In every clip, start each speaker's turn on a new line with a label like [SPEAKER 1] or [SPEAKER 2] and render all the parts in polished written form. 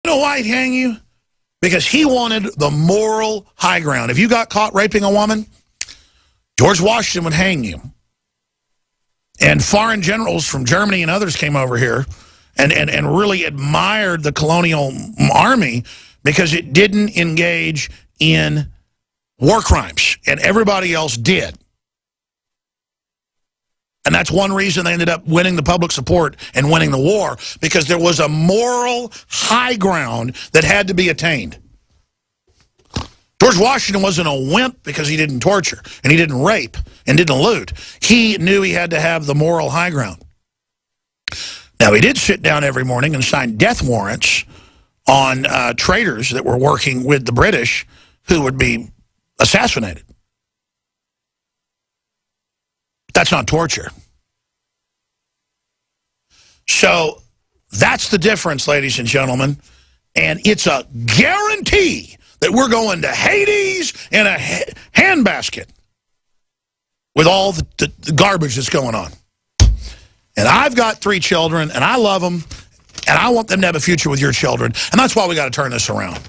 [SPEAKER 1] know why he'd hang you? Because he wanted the moral high ground. If you got caught raping a woman, George Washington would hang you. And foreign generals from Germany and others came over here and really admired the colonial army because it didn't engage in war crimes, and everybody else did. And that's one reason they ended up winning the public support and winning the war, because there was a moral high ground that had to be attained. George Washington wasn't a wimp because he didn't torture, and he didn't rape, and didn't loot. He knew he had to have the moral high ground. Now, he did sit down every morning and sign death warrants on traitors that were working with the British who would be assassinated. That's not torture. So that's the difference, ladies and gentlemen. And it's a guarantee that we're going to Hades in a handbasket with all the garbage that's going on. And I've got 3 children, and I love them, and I want them to have a future with your children. And that's why we got to turn this around.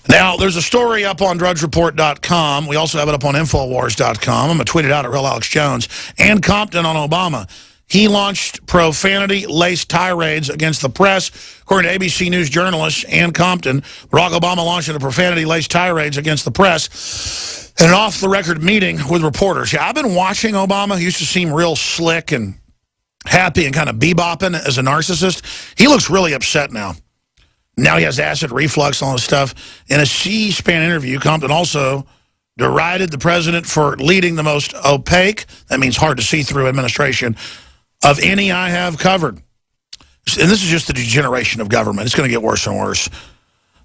[SPEAKER 1] Now, there's a story up on DrudgeReport.com. We also have it up on Infowars.com. I'm going to tweet it out at Real Alex Jones. And Compton on Obama. He launched profanity-laced tirades against the press. According to ABC News journalist Ann Compton, Barack Obama launched a profanity-laced tirades against the press in an off-the-record meeting with reporters. Yeah, I've been watching Obama. He used to seem real slick and happy and kind of bebopping as a narcissist. He looks really upset now. Now he has acid reflux and all this stuff. In a C-SPAN interview, Compton also derided the president for leading the most opaque, that means hard to see through, administration of any I have covered. And this is just the degeneration of government. It's going to get worse and worse.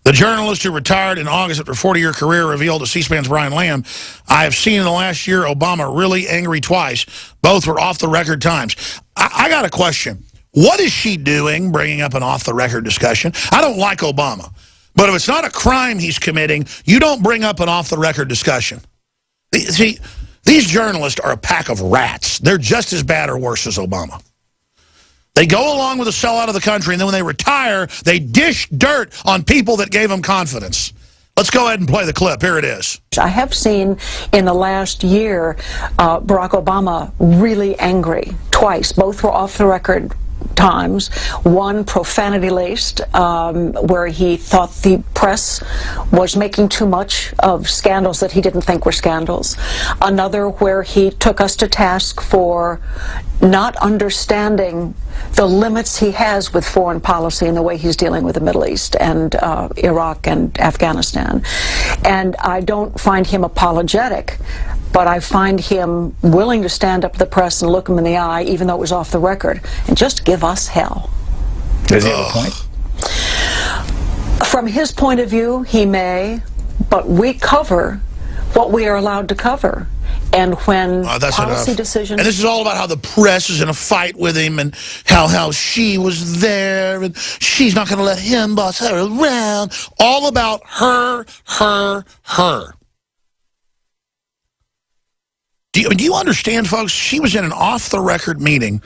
[SPEAKER 1] The journalist who retired in August after a 40-year career revealed to C-SPAN's Brian Lamb, I have seen in the last year Obama really angry twice. Both were off-the-record times. I got a question. What is she doing bringing up an off-the-record discussion? I don't like Obama. But if it's not a crime he's committing, you don't bring up an off-the-record discussion. See, these journalists are a pack of rats. They're just as bad or worse as Obama. They go along with the sellout of the country, and then when they retire, they dish dirt on people that gave them confidence. Let's go ahead and play the clip. Here it is.
[SPEAKER 2] I have seen in the last year Barack Obama really angry twice. Both were off-the-record times. One profanity-laced, where he thought the press was making too much of scandals that he didn't think were scandals. Another where he took us to task for not understanding the limits he has with foreign policy and the way he's dealing with the Middle East and Iraq and Afghanistan. And I don't find him apologetic, but I find him willing to stand up to the press and look him in the eye, even though it was off the record, and just give us hell.
[SPEAKER 3] Does he have a point?
[SPEAKER 2] From his point of view, he may, but we cover what we are allowed to cover. And when policy decisions...
[SPEAKER 1] And this is all about how the press is in a fight with him and how she was there and she's not going to let him boss her around. All about her. Do you understand, folks? She was in an off-the-record meeting.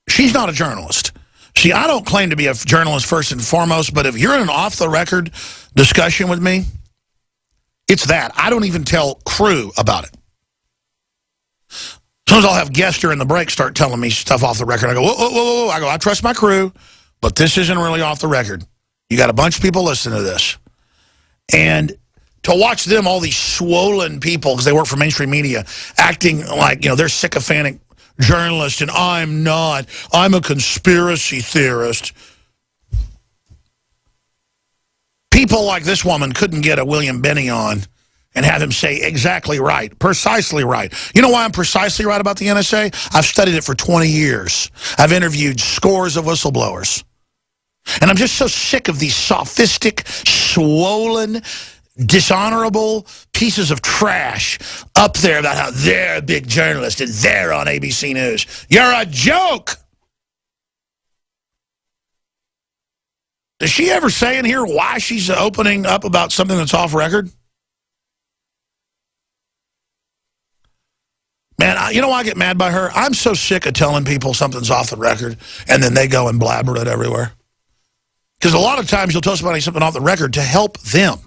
[SPEAKER 1] She's not a journalist. See, I don't claim to be a journalist first and foremost, but if you're in an off-the-record discussion with me, it's that. I don't even tell crew about it. Sometimes I'll have guests during the break start telling me stuff off the record. I go, whoa, whoa, whoa, whoa. I go, I trust my crew, but this isn't really off the record. You got a bunch of people listening to this. And to watch them, all these swollen people, because they work for mainstream media, acting like, you know, they're sycophantic journalists, and I'm not. I'm a conspiracy theorist. People like this woman couldn't get a William Binney on and have him say exactly right, precisely right. You know why I'm precisely right about the NSA? I've studied it for 20 years. I've interviewed scores of whistleblowers. And I'm just so sick of these sophistic, swollen, dishonorable pieces of trash up there about how they're a big journalist and they're on ABC News. You're a joke! Does she ever say in here why she's opening up about something that's off record? Man, you know why I get mad by her? I'm so sick of telling people something's off the record, and then they go and blabber it everywhere. Because a lot of times you'll tell somebody something off the record to help them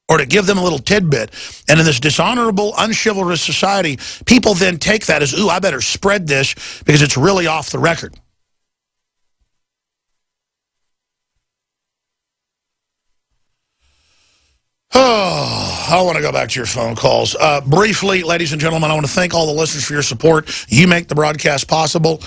[SPEAKER 1] or to give them a little tidbit. And in this dishonorable, unchivalrous society, people then take that as, ooh, I better spread this because it's really off the record. Oh, I want to go back to your phone calls. Briefly, ladies and gentlemen, I want to thank all the listeners for your support. You make the broadcast possible.